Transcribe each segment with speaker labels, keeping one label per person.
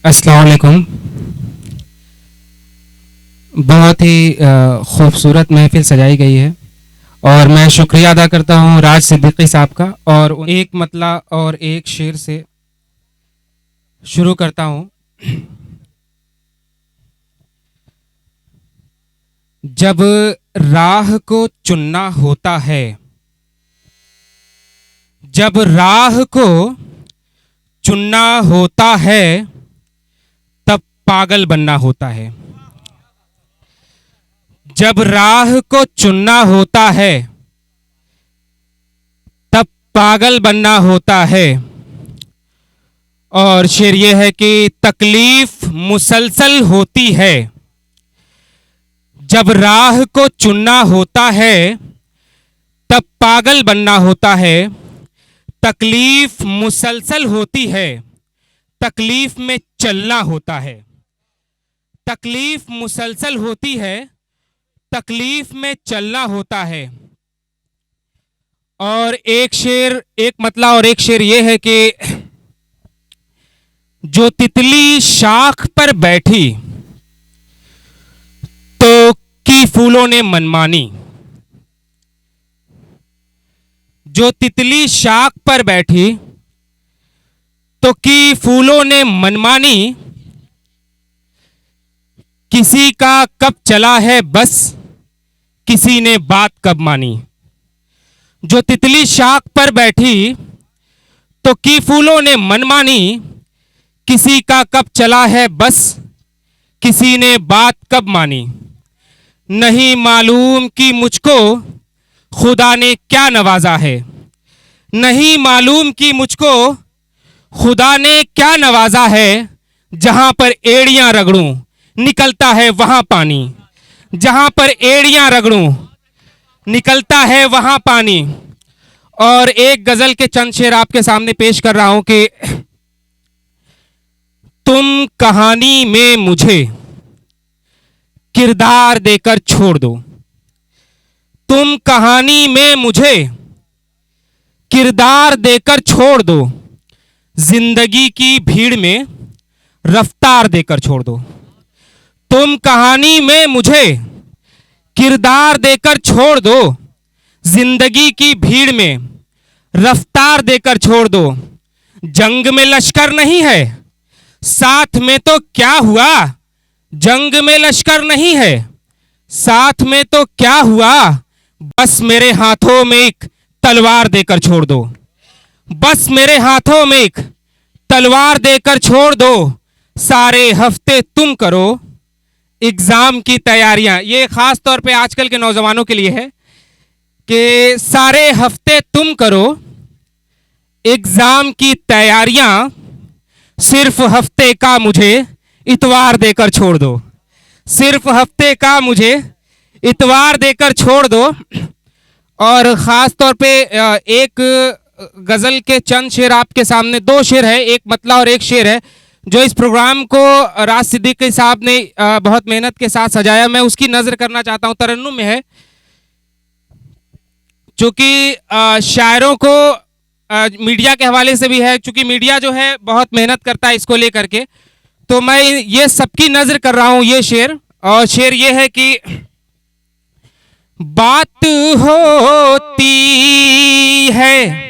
Speaker 1: अस्सलाम वालेकुम। बहुत ही खूबसूरत महफिल सजाई गई है और मैं शुक्रिया अदा करता हूँ राज सिद्दीकी साहब का। और एक मतला और एक शेर से शुरू करता हूँ। जब राह को चुनना होता है, जब राह को चुनना होता है, तब पागल बनना होता है। जब राह को चुनना होता है, तब पागल बनना होता है। और शेर ये है कि तकलीफ मुसलसल होती है। जब राह को चुनना होता है, तब पागल बनना होता है। तकलीफ मुसलसल होती है, तकलीफ में चलना होता है। तकलीफ मुसलसल होती है, तकलीफ में चलना होता है। और एक शेर, एक मतला और एक शेर ये है कि जो तितली शाख पर बैठी तो की फूलों ने मनमानी। जो तितली शाख पर बैठी तो की फूलों ने मनमानी। किसी का कब चला है बस, किसी ने बात कब मानी। जो तितली शाख पर बैठी तो की फूलों ने मनमानी। किसी का कब चला है बस, किसी ने बात कब मानी। नहीं मालूम कि मुझको खुदा ने क्या नवाजा है। नहीं मालूम कि मुझको खुदा ने क्या नवाजा है। जहां पर एड़ियां रगड़ूं निकलता है वहां पानी। जहां पर एड़ियां रगड़ूं निकलता है वहां पानी। और एक गजल के चंद शेर आपके सामने पेश कर रहा हूं कि तुम कहानी में मुझे किरदार देकर छोड़ दो। तुम कहानी में मुझे किरदार देकर छोड़ दो। जिंदगी की भीड़ में रफ्तार देकर छोड़ दो। तुम कहानी में मुझे किरदार देकर छोड़ दो। जिंदगी की भीड़ में रफ्तार देकर छोड़ दो। जंग में लश्कर नहीं है, साथ में तो क्या हुआ। जंग में लश्कर नहीं है, साथ में तो क्या हुआ। बस मेरे हाथों में एक तलवार देकर छोड़ दो। बस मेरे हाथों में एक तलवार देकर छोड़ दो। सारे हफ्ते तुम करो एग्जाम की तैयारियां। ये खास तौर पे आजकल के नौजवानों के लिए है कि सारे हफ्ते तुम करो एग्जाम की तैयारियां। सिर्फ हफ्ते का मुझे इतवार देकर छोड़ दो। सिर्फ हफ्ते का मुझे इतवार देकर छोड़ दो। और ख़ास तौर पे एक गज़ल के चंद शेर आपके सामने, दो शेर है, एक मतला और एक शेर है, जो इस प्रोग्राम को राज सिद्दीकी साहब ने बहुत मेहनत के साथ सजाया। मैं उसकी नज़र करना चाहता हूँ। तरन्नुम में है, चूँकि शायरों को मीडिया के हवाले से भी है, चूँकि मीडिया जो है बहुत मेहनत करता है इसको लेकर के, तो मैं ये सबकी नज़र कर रहा हूँ ये शेर। और शेर ये है कि बात होती है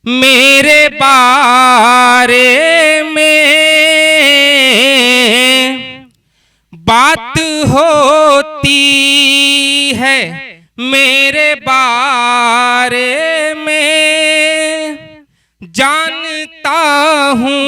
Speaker 1: मेरे बारे में। बात होती है मेरे बारे में। जानता हूँ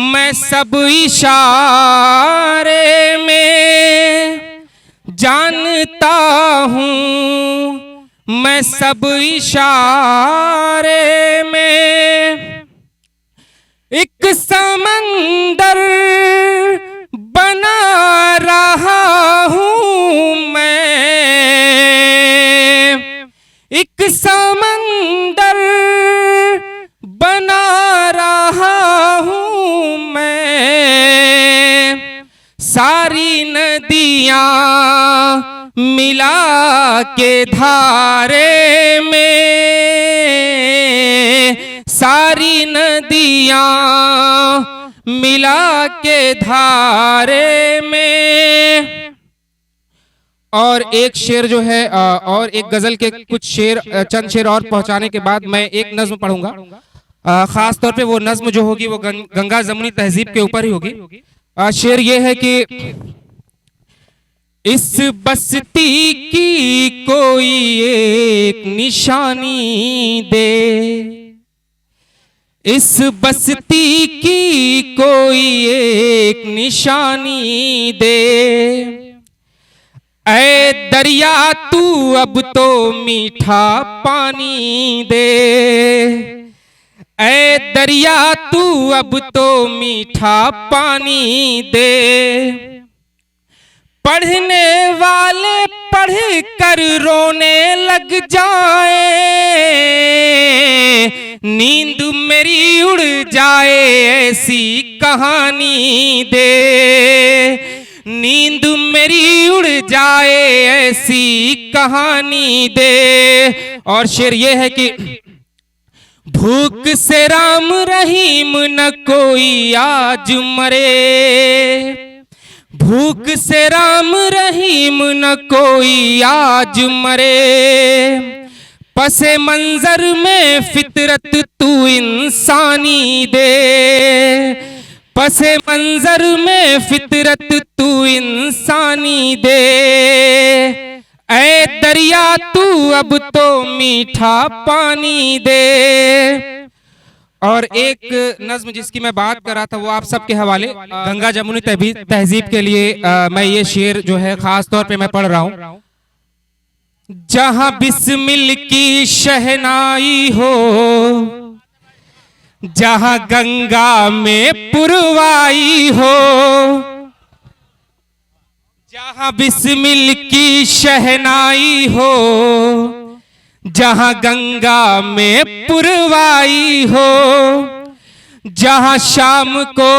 Speaker 1: मैं सब इशारे में। जानता हूँ मैं सब इशारे में। एक समंदर बना रहा हूँ मैं। एक समंदर बना रहा हूँ मैं। सारी नदियाँ मिला के धारे में। सारी नदियाँ मिला के धारे में। और एक शेर जो है और एक गजल के कुछ शेर, चंद शेर और पहुंचाने के बाद मैं एक नज्म पढ़ूंगा। खास तौर पे वो नज्म जो होगी वो गंगा जमुनी तहजीब के ऊपर ही होगी। शेर ये है कि इस बस्ती की कोई एक निशानी दे, इस बस्ती की कोई एक निशानी दे। ऐ दरिया तू अब तो मीठा पानी दे, ऐ दरिया तू अब तो मीठा पानी दे। पढ़ने वाले पढ़ कर रोने लग जाए, नींद मेरी उड़ जाए ऐसी कहानी दे, नींद मेरी उड़ जाए ऐसी कहानी दे। और शेर ये है कि भूख से राम रहीम न कोई आज मरे, भूख से राम रहीम न कोई आज मरे। पसे मंजर में फितरत तू इंसानी दे, पसे मंजर में फितरत तू इंसानी दे। ऐ दरिया तू अब तो मीठा पानी दे। और एक नज्म जिसकी मैं बात कर रहा था वो आप सबके हवाले, गंगा जमुनी तहजीब के लिए मैं ये शेर जो है खास तौर पे मैं पढ़ रहा हूं। जहां बिस्मिल की शहनाई हो, जहां गंगा में पुरवाई हो, जहां बिस्मिल की शहनाई हो, जहां गंगा में पुरवाई हो, जहां शाम को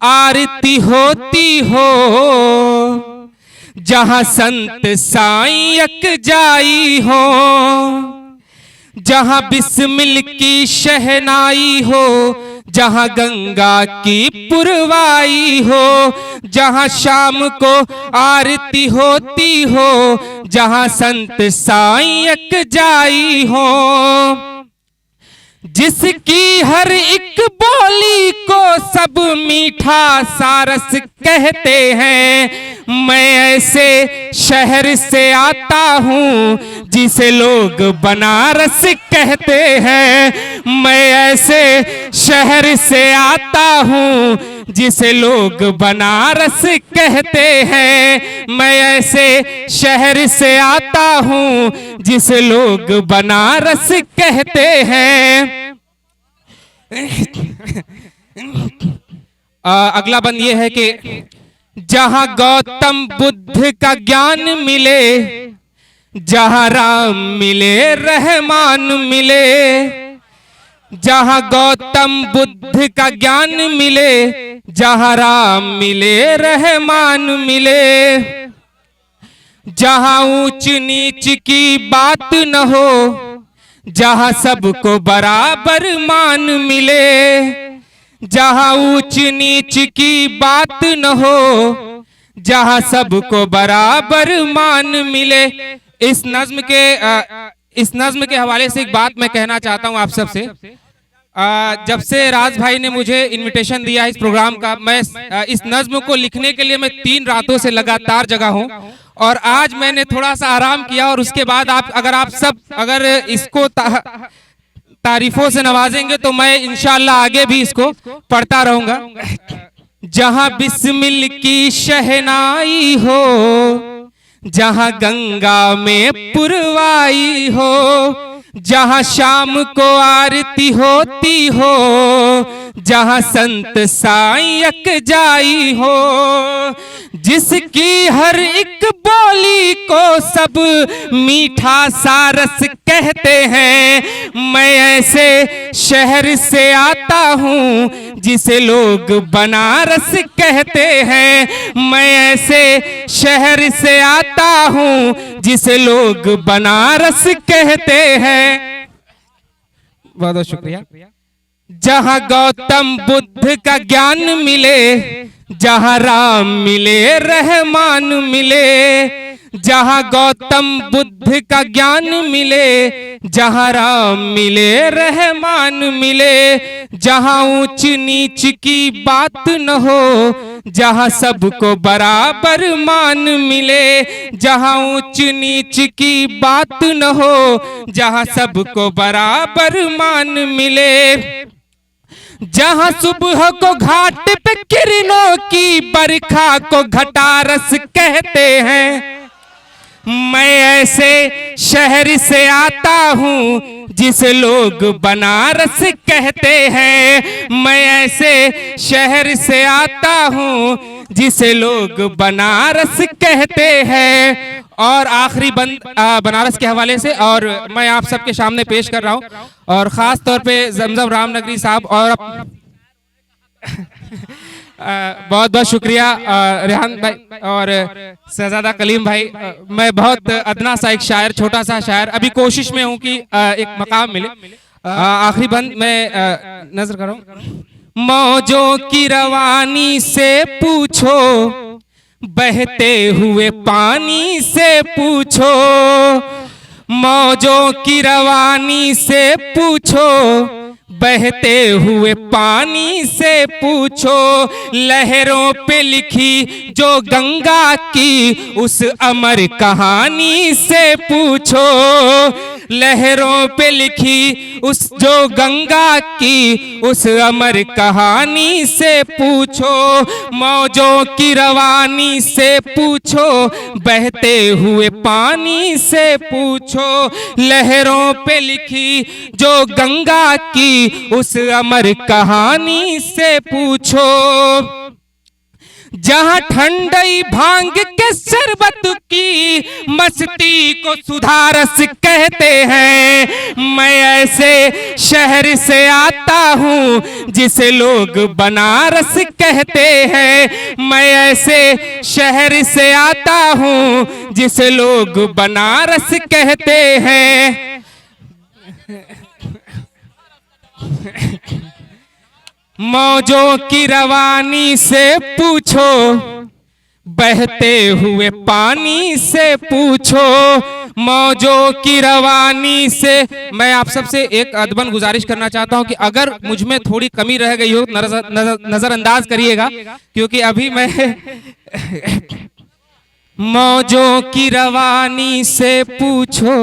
Speaker 1: आरती होती हो, जहां संत साईं यकजाई हो, जहां बिस्मिल की शहनाई हो, जहां गंगा की पुरवाई हो, जहां शाम को आरती होती हो, जहां संत साईं यकजाई हो। जिसकी हर एक बोली को सब मीठा सारस कहते हैं, मैं ऐसे शहर से आता हूँ जिसे लोग बनारस कहते हैं, मैं ऐसे शहर से आता हूँ जिसे लोग बनारस कहते हैं, मैं ऐसे शहर से आता हूँ जिसे लोग बनारस कहते हैं। अगला बंद ये है कि जहां गौतम बुद्ध का ज्ञान मिले, जहां राम मिले रहमान मिले, जहां गौतम बुद्ध का ज्ञान मिले, जहां राम मिले रहमान मिले। जहां ऊंच नीच की बात न हो, जहां सबको बराबर मान मिले, जहां ऊंच नीच की बात न हो, जहां सबको बराबर मान मिले। इस नज्म के हवाले से एक बात मैं कहना चाहता हूं आप सबसे। जब से राज भाई ने मुझे इनविटेशन दिया इस प्रोग्राम का, मैं इस नज्म को लिखने के लिए मैं 3 रातों से लगातार जगा हूं, और आज मैंने थोड़ा सा आराम किया, और उसके बाद आप सब इसको तारीफों से नवाजेंगे तो मैं इंशाल्लाह आगे भी इसको पढ़ता रहूंगा। जहां बिस्मिल की शहनाई हो, जहां गंगा में पुरवाई हो, जहां शाम को आरती होती हो, जहां संत साईं यकजाई हो। जिसकी हर एक बोली को सब मीठा सारस कहते हैं, मैं ऐसे शहर से आता हूँ जिसे लोग बनारस कहते हैं, मैं ऐसे शहर से आता हूँ जिसे लोग बनारस कहते हैं। बहुत बहुत शुक्रिया। जहां गौतम बुद्ध का ज्ञान मिले, जहां राम मिले रहमान मिले। जहां गौतम बुद्ध का ज्ञान मिले, जहां राम मिले रहमान मिले। जहां ऊंच नीच की बात न हो, जहां सबको बराबर मान मिले। जहां ऊंच नीच की बात न हो, जहां सबको बराबर मान मिले। जहां सुबह को घाट पे किरणों की, बरखा को घटारस कहते हैं। मैं ऐसे शहर से आता हूँ जिसे लोग बनारस कहते हैं। मैं ऐसे शहर से आता हूँ जिसे लोग बनारस कहते हैं। और आखिरी बंद बनारस के हवाले से और मैं आप सबके सामने पेश कर रहा हूँ, और ख़ास तौर पे जमजम रामनगरी साहब और बहुत बहुत शुक्रिया रेहान भाई और शहजादा कलीम भाई। मैं बहुत अदना सा एक शायर, छोटा सा शायर, अभी कोशिश में हूँ कि एक मकाम मिले। आखिरी बंद मैं नजर कर रहा हूँ। मौजों की रवानी से पूछो, बहते हुए पानी से पूछो। मौजों की रवानी से पूछो, बहते हुए पानी से पूछो। लहरों पे लिखी जो गंगा की उस अमर कहानी से पूछो। लहरों पे लिखी उस जो गंगा की उस अमर कहानी से पूछो। मौजों की रवानी से पूछो, बहते हुए पानी से पूछो। लहरों पे लिखी जो गंगा की उस अमर कहानी से पूछो। जहां ठंडई भांग के शरबत की मस्ती को सुधारस कहते हैं। मैं ऐसे शहर से आता हूँ जिसे लोग बनारस कहते हैं। मैं ऐसे शहर से आता हूँ जिसे लोग बनारस कहते हैं। मौजों की रवानी से पूछो, बहते हुए पानी से पूछो। मौजों की रवानी से मैं आप सबसे एक अदबन गुजारिश करना चाहता हूं कि अगर मुझ में थोड़ी कमी रह गई हो नजरअंदाज करिएगा, क्योंकि अभी मैं मौजों की रवानी से पूछो,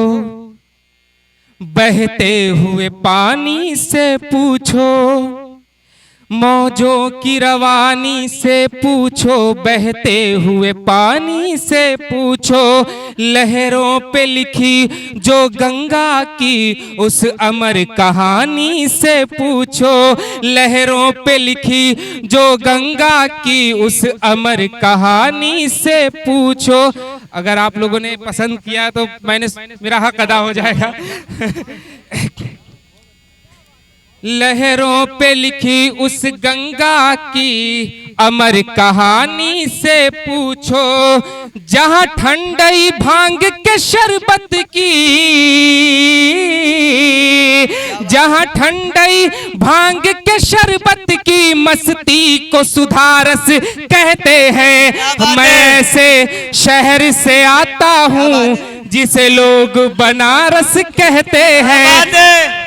Speaker 1: बहते हुए पानी से पूछो। मौजों की रवानी से पूछो, बहते हुए पानी से पूछो। लहरों पे लिखी जो गंगा की उस अमर कहानी से पूछो। लहरों पे लिखी जो गंगा की उस अमर कहानी से पूछो। अगर आप लोगों ने पसंद किया तो मेरा हक अदा हो जाएगा। लहरों पे लिखी उस गंगा की अमर कहानी से पूछो। जहां ठंडई भांग के शरबत की, जहां ठंडई भांग के शरबत की मस्ती को सुधारस कहते हैं। मैं ऐसे शहर से आता हूँ जिसे लोग बनारस कहते हैं।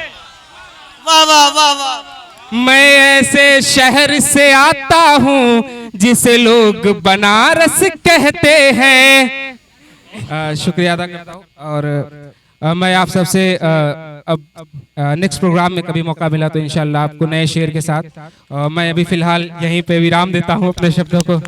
Speaker 1: मैं ऐसे शहर से आता हूँ जिसे लोग बनारस कहते हैं। शुक्रिया अदा करता हूँ और मैं आप सबसे अब नेक्स्ट प्रोग्राम में कभी मौका मिला तो इंशाल्लाह आपको नए शेर के साथ मैं अभी फिलहाल यहीं पे विराम देता हूँ अपने शब्दों को।